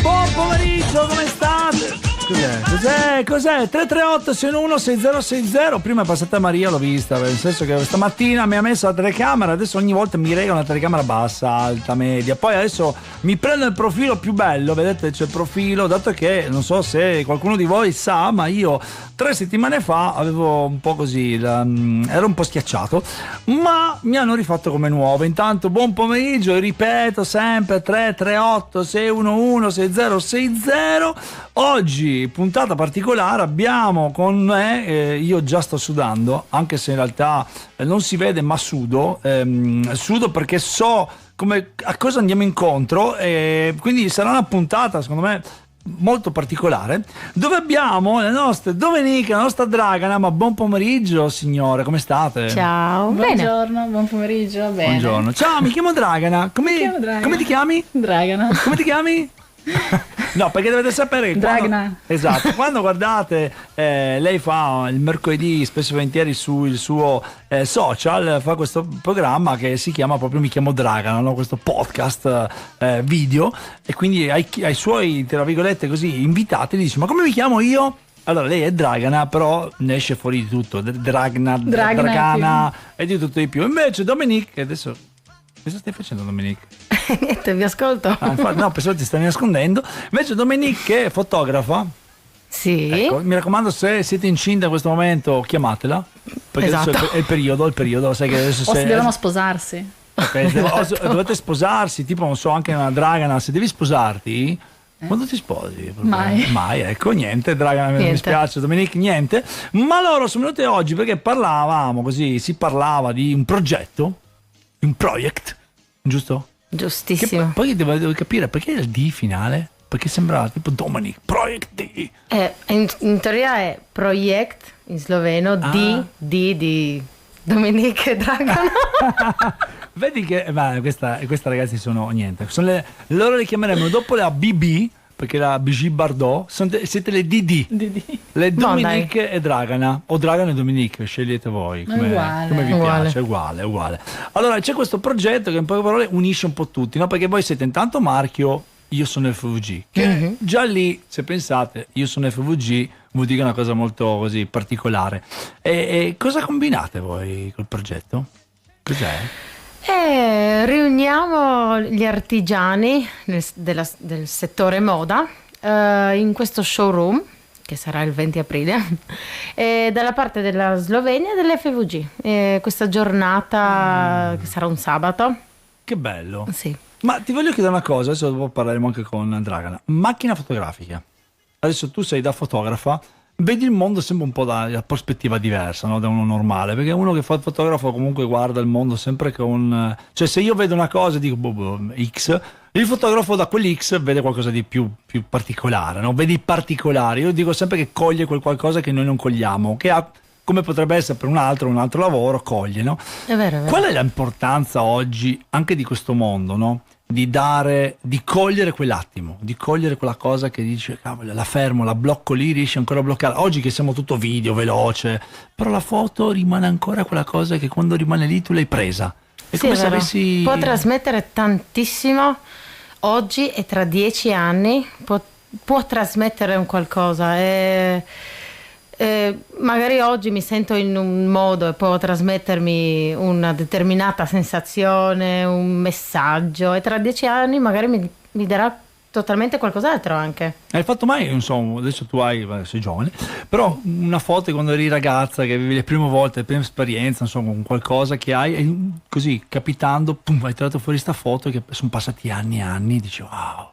Buon pomeriggio, come state? Cos'è? 338-616060. Prima è passata Maria, l'ho vista, nel senso che stamattina mi ha messo la telecamera, adesso ogni volta mi rega una telecamera bassa, alta, media. Poi adesso mi prendo il profilo più bello, vedete c'è il profilo, dato che non so se qualcuno di voi sa, ma io 3 settimane fa avevo un po' così, ero un po' schiacciato, ma mi hanno rifatto come nuovo. Intanto buon pomeriggio, e ripeto sempre 338-611-6060. Oggi puntata particolare, abbiamo con me, io già sto sudando, anche se in realtà non si vede, ma sudo perché so a cosa andiamo incontro, quindi sarà una puntata secondo me molto particolare, dove abbiamo le nostre Domenica, la nostra Dragana. Ma buon pomeriggio signore, come state? Ciao. Buongiorno, buon pomeriggio, bene. Buongiorno. Ciao, mi chiamo Dragana. Come ti chiami? Dragana. Come ti chiami? No, perché dovete sapere che quando guardate, lei fa il mercoledì spesso e volentieri sul suo social, fa questo programma che si chiama proprio Mi chiamo Dragana, no? Questo podcast video, e quindi ai suoi, tra virgolette così, invitati gli dice: ma come mi chiamo io? Allora lei è Dragana, però ne esce fuori di tutto, Dragana e di tutto di più. Invece Dominique, adesso cosa stai facendo, Dominique? Niente, vi ascolto. Infatti, no, pensavo ti stai nascondendo. Invece Dominique, che è fotografa. Sì. Ecco, mi raccomando, se siete incinta in questo momento, chiamatela. Perché esatto. Adesso è il periodo, sai che adesso o si devono sposarsi. Okay, dovete sposarsi, tipo non so, anche una Dragana, se devi sposarti. Quando ti sposi? Mai, ecco, niente, Dragana, mi spiace, Dominique, niente. Ma loro sono venute oggi perché si parlava di un progetto, un project, giusto? Giustissimo. Poi devo capire perché il D finale, perché sembrava tipo Dominic, Project D. In teoria è Projekt in sloveno, D di Dominique Dragana. Vedi che questa ragazzi sono niente. Loro le chiameremo dopo la BB, perché la Brigitte Bardot, siete le DD. Le Dominique e Dragana, o Dragana e Dominique, scegliete voi come vi piace, è uguale. Allora c'è questo progetto che in poche parole unisce un po' tutti, no? Perché voi siete intanto marchio, io sono FVG, che già lì, se pensate, io sono FVG, vuol dire una cosa molto così particolare. E cosa combinate voi col progetto? Cos'è? Riuniamo gli artigiani del settore moda in questo showroom, che sarà il 20 aprile, dalla parte della Slovenia e dell'FVG. Questa giornata che sarà un sabato. Che bello. Sì. Ma ti voglio chiedere una cosa, adesso dopo parleremo anche con Dragana. Macchina fotografica. Adesso tu sei da fotografa, vedi il mondo sempre un po' da prospettiva diversa, no? Da uno normale, perché uno che fa il fotografo comunque guarda il mondo sempre con... Cioè se io vedo una cosa e dico X, il fotografo da quell'X vede qualcosa di più particolare, no? Vedi i particolari. Io dico sempre che coglie quel qualcosa che noi non cogliamo, che ha, come potrebbe essere per un altro lavoro, coglie, no? È vero. Qual è l'importanza oggi anche di questo mondo, no? Di cogliere quell'attimo, di cogliere quella cosa che dice cavolo, la fermo, la blocco lì, riesci ancora a bloccare. Oggi che siamo tutto video, veloce, però la foto rimane ancora quella cosa che quando rimane lì tu l'hai presa. È sì, come è se avessi... Può trasmettere tantissimo oggi, e tra 10 anni può trasmettere un qualcosa. Magari oggi mi sento in un modo e può trasmettermi una determinata sensazione, un messaggio, e tra 10 anni magari mi darà totalmente qualcos'altro anche. Hai fatto mai, non so, adesso tu sei giovane, però una foto quando eri ragazza, che avevi le prime volte, le prime esperienze, insomma, con qualcosa che hai, e così capitando, pum, hai tirato fuori sta foto che sono passati anni e anni, dici wow.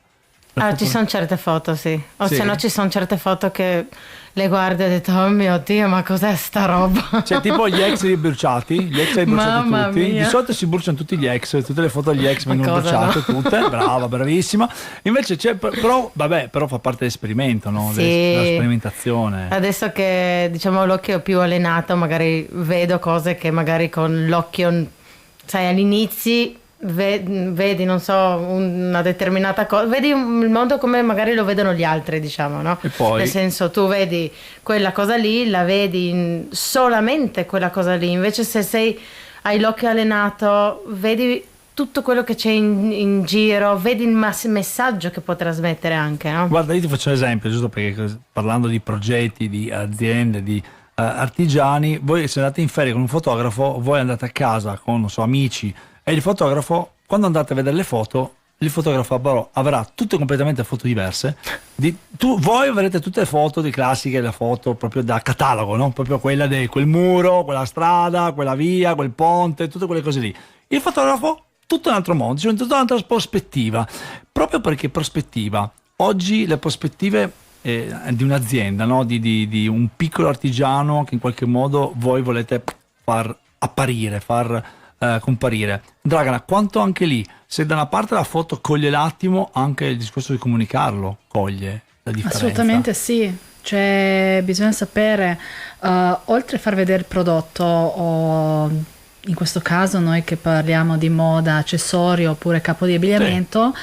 Ci sono certe foto, sì. O se no ci sono certe foto che le guardi e ho detto, oh mio Dio, ma cos'è sta roba? Cioè tipo gli ex bruciati Mamma tutti. mia. Di solito si bruciano tutti gli ex, tutte le foto degli ex vengono bruciate, no? Tutte, brava, bravissima. Invece c'è, però fa parte dell'esperimento, no? Sì. Della sperimentazione. Adesso che diciamo l'occhio è più allenato, magari vedo cose che magari con l'occhio, sai, all'inizio vedi, non so, una determinata cosa, vedi il mondo come magari lo vedono gli altri, diciamo, no? E poi... Nel senso, tu vedi quella cosa lì, la vedi solamente quella cosa lì, invece se hai l'occhio allenato, vedi tutto quello che c'è in giro, vedi il messaggio che può trasmettere anche, no? Guarda, io ti faccio un esempio, giusto perché parlando di progetti, di aziende, di artigiani, voi se andate in ferie con un fotografo, voi andate a casa con, non so, amici, e il fotografo, quando andate a vedere le foto, il fotografo però avrà tutte completamente foto diverse. Voi avrete tutte le foto di classiche, le foto proprio da catalogo, no? Proprio quella di quel muro, quella strada, quella via, quel ponte, tutte quelle cose lì. Il fotografo, tutto un altro mondo, cioè tutta un'altra prospettiva. Proprio perché prospettiva. Oggi le prospettive di un'azienda, no? Di un piccolo artigiano che in qualche modo voi volete far apparire, far comparire. Dragana, quanto anche lì, se da una parte la foto coglie l'attimo, anche il discorso di comunicarlo coglie la differenza. Assolutamente sì, cioè bisogna sapere, oltre a far vedere il prodotto, o in questo caso noi che parliamo di moda, accessorio oppure capo di abbigliamento,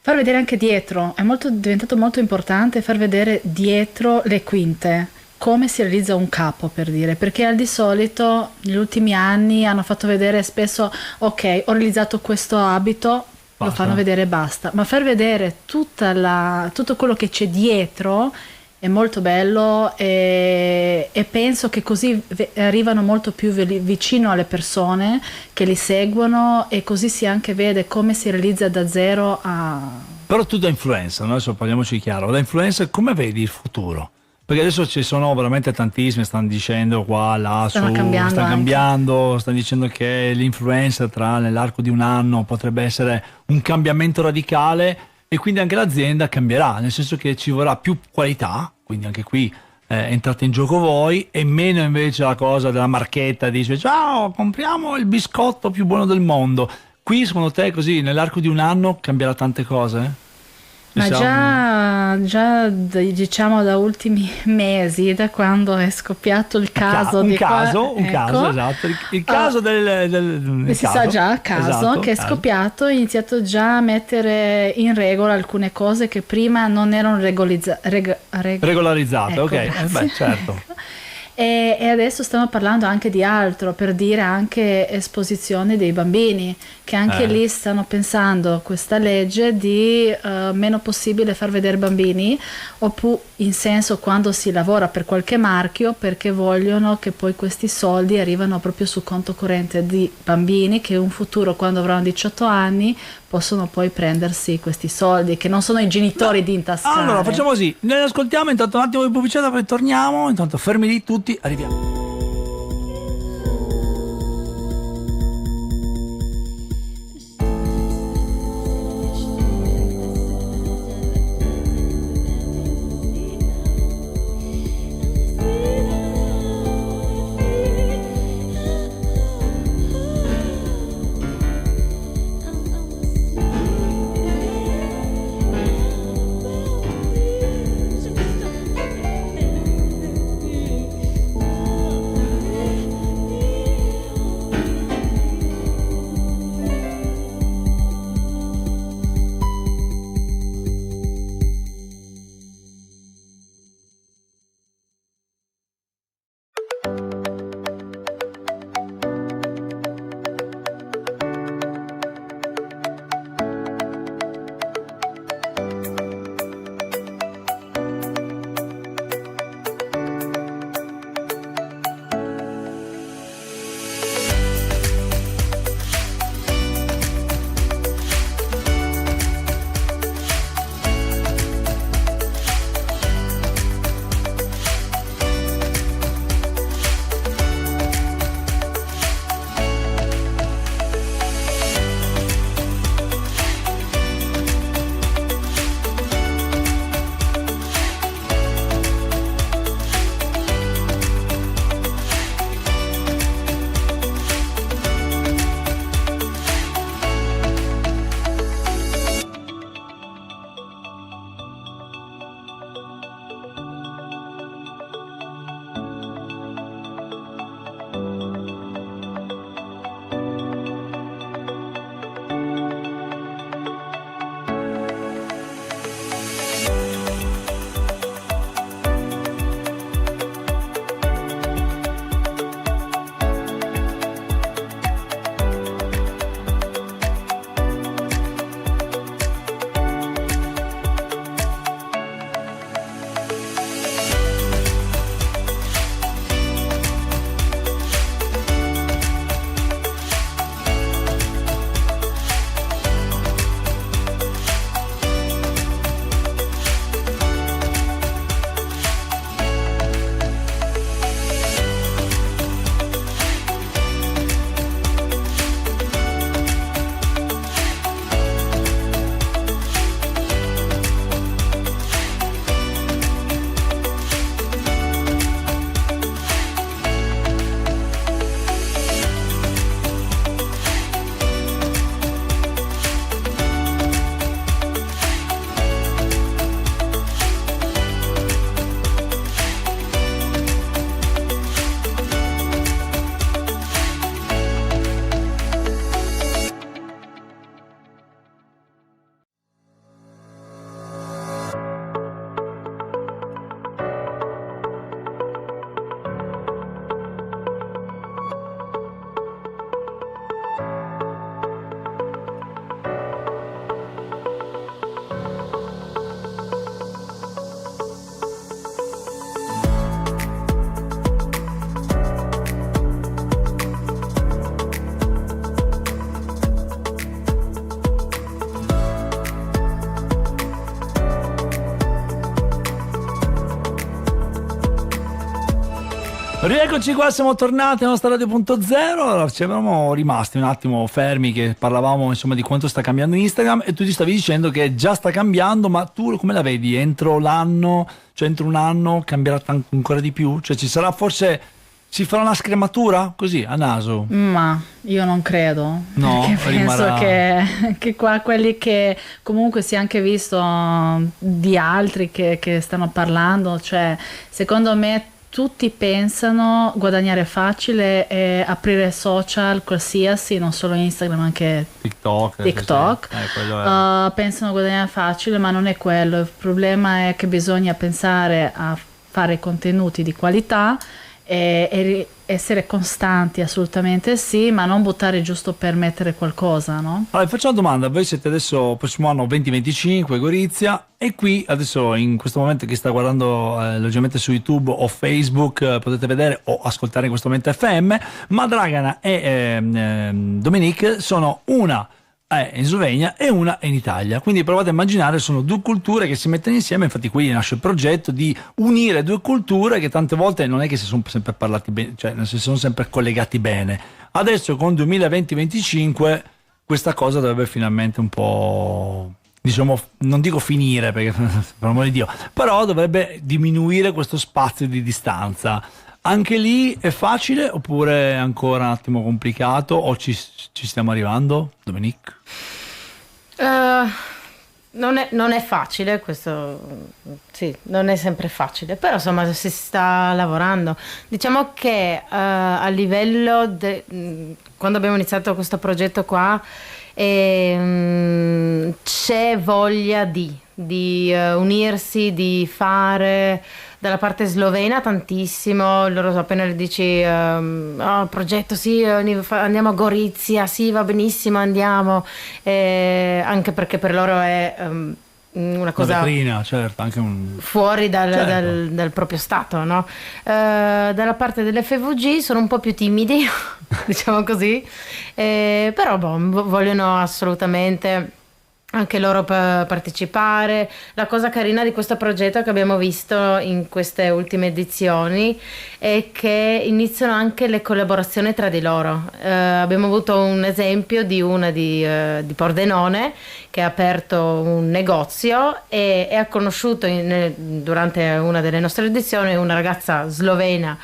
far vedere anche dietro, è diventato molto importante far vedere dietro le quinte, come si realizza un capo, per dire, perché al di solito negli ultimi anni hanno fatto vedere spesso, ok, ho realizzato questo abito, basta. Lo fanno vedere e basta, ma far vedere tutto quello che c'è dietro è molto bello e penso che così arrivano molto più vicino alle persone che li seguono, e così si anche vede come si realizza da zero a... Però tu da influencer, no? Adesso parliamoci chiaro, da influencer come vedi il futuro? Perché adesso ci sono veramente tantissimi, stanno dicendo qua, là, stanno cambiando, stanno dicendo che l'influencer nell'arco di un anno potrebbe essere un cambiamento radicale, e quindi anche l'azienda cambierà, nel senso che ci vorrà più qualità, quindi anche qui entrate in gioco voi, e meno invece la cosa della marchetta, dice ciao, compriamo il biscotto più buono del mondo. Qui secondo te così nell'arco di un anno cambierà tante cose? Ma già diciamo da ultimi mesi, da quando è scoppiato il caso un caso, esatto, il caso si sa già a caso, esatto, che è scoppiato, ha iniziato già a mettere in regola alcune cose che prima non erano regolarizzate, ecco, ok, certo. E adesso stiamo parlando anche di altro, per dire anche esposizione dei bambini, che anche lì stanno pensando questa legge di meno possibile far vedere bambini, oppure in senso quando si lavora per qualche marchio, perché vogliono che poi questi soldi arrivano proprio sul conto corrente di bambini che in futuro, quando avranno 18 anni, possono poi prendersi questi soldi, che non sono i genitori di intascare. Allora facciamo così, noi ascoltiamo intanto un attimo di pubblicità, poi torniamo, intanto fermi lì tutti, arriviamo. Rieccoci qua, siamo tornati alla nostra Radio.0. Allora, ci eravamo rimasti un attimo fermi che parlavamo insomma di quanto sta cambiando Instagram e tu ti stavi dicendo che già sta cambiando, ma tu come la vedi? Entro l'anno, cioè entro un anno cambierà ancora di più? Cioè ci sarà forse, si farà una scrematura così a naso? Ma io non credo, no, perché penso che qua quelli che comunque si è anche visto di altri che stanno parlando, cioè secondo me tutti pensano guadagnare facile e aprire social qualsiasi, non solo Instagram, anche TikTok. Pensano guadagnare facile, ma non è quello. Il problema è che bisogna pensare a fare contenuti di qualità e essere costanti, assolutamente sì, ma non buttare giusto per mettere qualcosa, no? Allora, faccio una domanda: voi siete adesso prossimo anno 2025 Gorizia, e qui adesso in questo momento chi sta guardando logicamente su YouTube o Facebook potete vedere o ascoltare in questo momento FM, ma Dragana e Dominique sono una in Slovenia e una in Italia, quindi provate a immaginare, sono due culture che si mettono insieme. Infatti qui nasce il progetto di unire due culture che tante volte non è che si sono sempre parlati bene, cioè non si sono sempre collegati bene. Adesso con 2020-25 questa cosa dovrebbe finalmente un po', diciamo, non dico finire perché per amore di Dio, però dovrebbe diminuire questo spazio di distanza. Anche lì è facile oppure è ancora un attimo complicato, o ci stiamo arrivando, Dominique? Non è facile, questo sì, non è sempre facile, però insomma si sta lavorando. Diciamo che a livello quando abbiamo iniziato questo progetto qua c'è voglia di unirsi, di fare. Dalla parte slovena tantissimo, loro appena le dici il progetto sì, andiamo a Gorizia, sì va benissimo, andiamo, anche perché per loro è una cosa vetrina, certo, anche fuori dal proprio stato, no? Dalla parte dell'FVG sono un po' più timidi diciamo così, però vogliono assolutamente anche loro partecipare. La cosa carina di questo progetto che abbiamo visto in queste ultime edizioni è che iniziano anche le collaborazioni tra di loro. Abbiamo avuto un esempio di una di Pordenone che ha aperto un negozio e ha conosciuto durante una delle nostre edizioni una ragazza slovena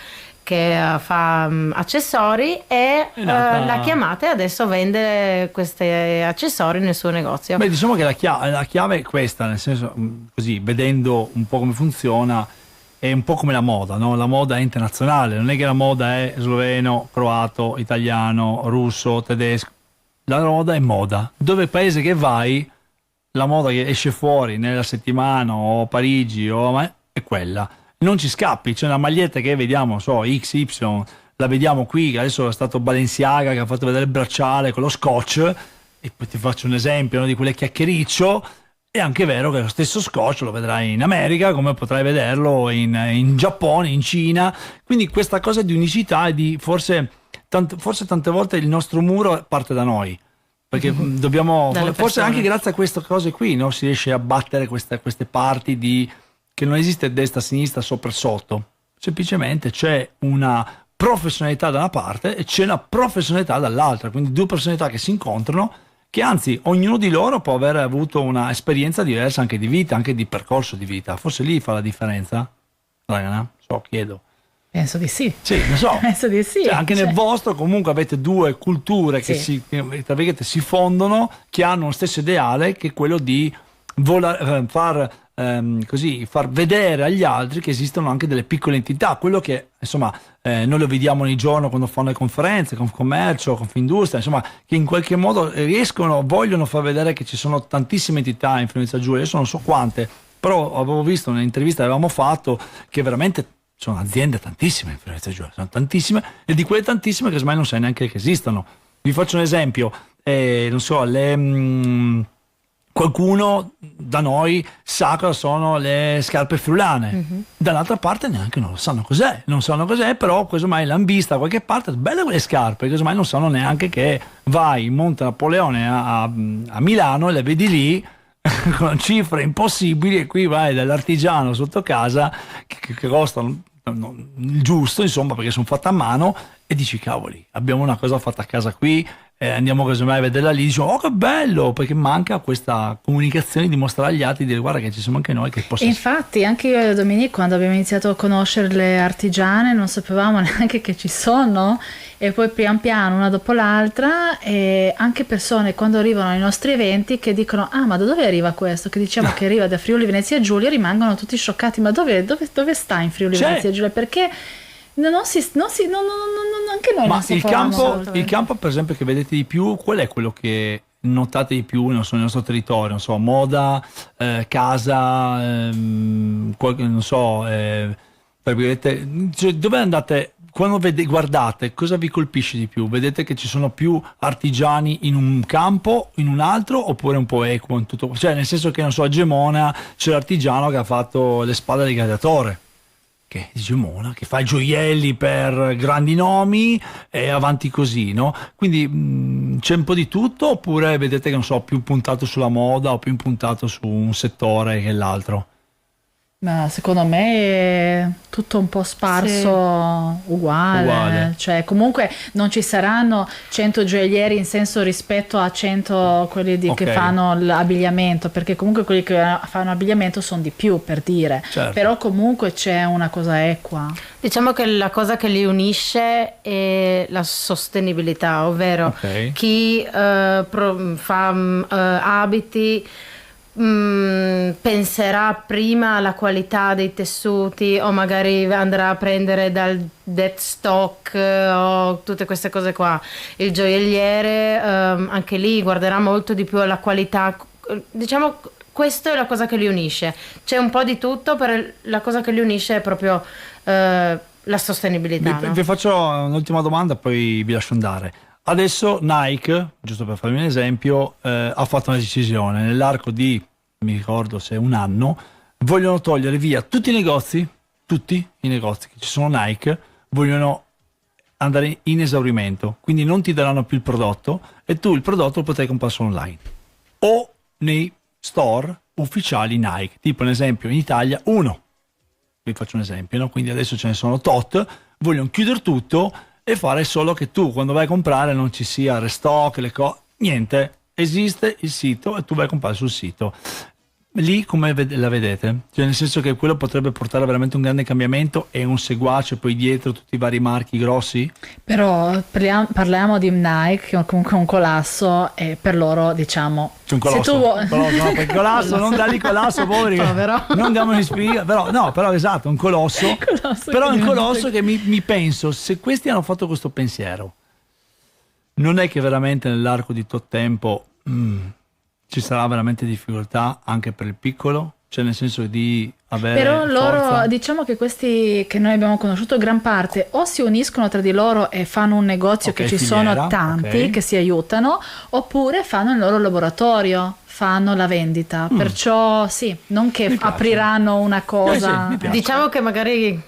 che fa accessori e l'ha chiamata e adesso vende questi accessori nel suo negozio. Beh, diciamo che la chiave è questa, nel senso, così vedendo un po' come funziona, è un po' come la moda, no? La moda è internazionale, non è che la moda è sloveno, croato, italiano, russo, tedesco. La moda è moda. Dove paese che vai, la moda che esce fuori nella settimana o Parigi è quella. Non ci scappi, c'è una maglietta che vediamo, XY, la vediamo qui, adesso è stato Balenciaga che ha fatto vedere il bracciale con lo scotch, e poi ti faccio un esempio, no, di quelle chiacchiericcio. È anche vero che lo stesso scotch lo vedrai in America, come potrai vederlo in Giappone, in Cina, quindi questa cosa di unicità e di forse tante volte il nostro muro parte da noi. Perché dobbiamo, forse anche grazie a queste cose qui, no, si riesce a battere queste parti che non esiste destra, sinistra, sopra e sotto. Semplicemente c'è una professionalità da una parte e c'è una professionalità dall'altra, quindi due personalità che si incontrano, che anzi ognuno di loro può aver avuto una esperienza diversa anche di vita, anche di percorso di vita. Forse lì fa la differenza? Ragana, chiedo. Penso di sì. Sì, lo so. Penso di sì. Cioè, anche nel vostro comunque avete due culture che si fondono, che hanno lo stesso ideale, che è quello di far vedere agli altri che esistono anche delle piccole entità, quello che insomma noi lo vediamo ogni giorno quando fanno le conferenze, Confcommercio, Confindustria, insomma, che in qualche modo vogliono far vedere che ci sono tantissime entità Influenza Giulia. Adesso non so quante, però avevo visto un'intervista che avevamo fatto che veramente sono aziende tantissime Influenza Giulia, sono tantissime, e di quelle tantissime che ormai non sai neanche che esistono. Vi faccio un esempio, non so, qualcuno da noi sa cosa sono le scarpe friulane, dall'altra parte neanche non sanno cos'è, però casomai l'hanno vista da qualche parte, belle quelle scarpe, casomai non sanno neanche che vai in Monte Napoleone a Milano e le vedi lì con cifre impossibili, e qui vai dall'artigiano sotto casa che costano il giusto, insomma, perché sono fatte a mano, e dici cavoli, abbiamo una cosa fatta a casa qui, andiamo casomai a vederla lì, dici oh che bello, perché manca questa comunicazione di mostrare agli altri, di dire guarda che ci siamo anche noi che possa... Infatti anche io e Dominique, quando abbiamo iniziato a conoscere le artigiane, non sapevamo neanche che ci sono, e poi pian piano una dopo l'altra, e anche persone quando arrivano ai nostri eventi che dicono ah ma da dove arriva questo, che diciamo che arriva da Friuli Venezia Giulia, rimangono tutti scioccati, ma dove sta in Friuli Venezia Giulia, perché anche noi ma non sapevamo. Il campo per esempio che vedete di più, qual è quello che notate di più, non so, nel nostro territorio, non so, moda, casa, non so, cioè, dove andate, quando guardate, cosa vi colpisce di più? Vedete che ci sono più artigiani in un campo, in un altro, oppure un po' equo in tutto? Cioè, nel senso che, non so, a Gemona c'è l'artigiano che ha fatto le spade del gladiatore, che di Gemona, che fa i gioielli per grandi nomi e avanti così, no? Quindi c'è un po' di tutto, oppure vedete che, non so, più puntato sulla moda o più puntato su un settore che l'altro? Ma secondo me è tutto un po' sparso, uguale. Cioè comunque non ci saranno 100 gioiellieri in senso rispetto a 100 quelli che fanno l'abbigliamento, perché comunque quelli che fanno abbigliamento sono di più, per dire, certo. Però comunque c'è una cosa equa. Diciamo che la cosa che li unisce è la sostenibilità, ovvero chi fa abiti penserà prima alla qualità dei tessuti, o magari andrà a prendere dal dead stock o tutte queste cose qua. Il gioielliere anche lì guarderà molto di più alla qualità, diciamo. Questa è la cosa che li unisce, c'è un po' di tutto, però la cosa che li unisce è proprio la sostenibilità. Vi faccio un'ultima domanda, poi vi lascio andare. Adesso Nike, giusto per farvi un esempio, ha fatto una decisione. Nell'arco di, mi ricordo se un anno, vogliono togliere via tutti i negozi che ci sono Nike, vogliono andare in esaurimento. Quindi non ti daranno più il prodotto, e tu il prodotto lo potrai comprare solo online o nei store ufficiali Nike. Tipo, un esempio, in Italia vi faccio un esempio, no? Quindi adesso ce ne sono tot, vogliono chiudere tutto e fare solo che tu quando vai a comprare non ci sia restock, niente, esiste il sito e tu vai a comprare sul sito. Lì come la vedete? Cioè, nel senso che quello potrebbe portare veramente un grande cambiamento e un seguace poi dietro tutti i vari marchi grossi? Però parliamo di Nike, che è comunque un collasso, e per loro diciamo c'è un colosso, colosso non dà di colosso, poveri, non diamo in spiega, però esatto, un colosso però è un colosso che mi penso, se questi hanno fatto questo pensiero, non è che veramente nell'arco di tot tempo ci sarà veramente difficoltà anche per il piccolo? Cioè, nel senso di avere però loro, forza. diciamo che questi che noi abbiamo conosciuto, gran parte o si uniscono tra di loro e fanno un negozio, che ci filiera, sono tanti che si aiutano, oppure fanno il loro laboratorio, fanno la vendita. Perciò sì, non che apriranno una cosa. Diciamo che magari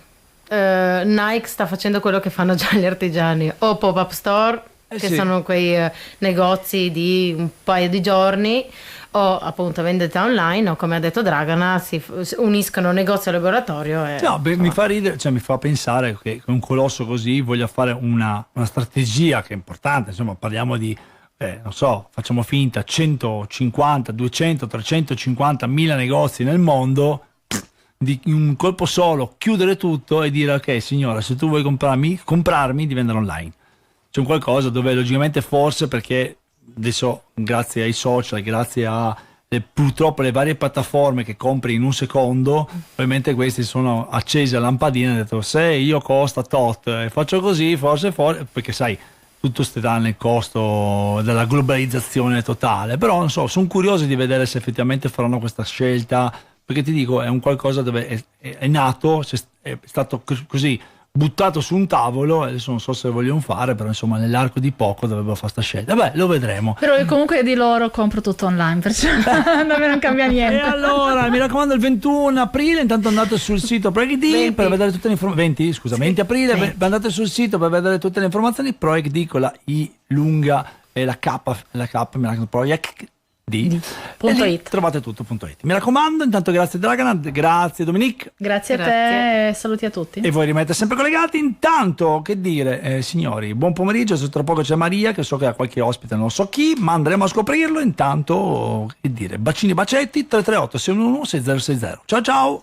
Nike sta facendo quello che fanno già gli artigiani, o pop-up store, che sono quei negozi di un paio di giorni, o appunto vendita online, o come ha detto Dragana si uniscono negozio e laboratorio mi fa ridere, cioè mi fa pensare che un colosso così voglia fare una strategia che è importante, insomma parliamo di non so, facciamo finta 150, 200, 350 mila negozi nel mondo, di un colpo solo chiudere tutto e dire ok signora, se tu vuoi comprarmi devi andare online. C'è un qualcosa dove logicamente forse, perché adesso grazie ai social, grazie a purtroppo le varie piattaforme che compri in un secondo, ovviamente questi sono accesi a lampadina e hanno detto se io costa tot e faccio così forse perché sai tutto sta nel costo della globalizzazione totale. Però non so, sono curioso di vedere se effettivamente faranno questa scelta, perché ti dico è un qualcosa dove è nato, è stato così buttato su un tavolo, adesso non so se lo vogliono fare, però insomma nell'arco di poco dovrebbero fare sta scelta. Beh, lo vedremo. Però io comunque di loro compro tutto online, perciò da me non cambia niente. E allora mi raccomando, il 21 aprile intanto andate sul sito ProECD per vedere tutte le informazioni. 20 aprile andate sul sito per vedere tutte le informazioni. ProECD con la I lunga e la K mi raccomando, Punto e lì it. trovate tutto.it. Mi raccomando, intanto grazie Dragan, grazie Dominique. Grazie a te e saluti a tutti. E voi rimanete sempre collegati. Intanto, che dire, signori, buon pomeriggio. Se tra poco c'è Maria, che so che ha qualche ospite, non so chi, ma andremo a scoprirlo. Intanto, che dire, bacini bacetti, 338 611 6060. Ciao ciao.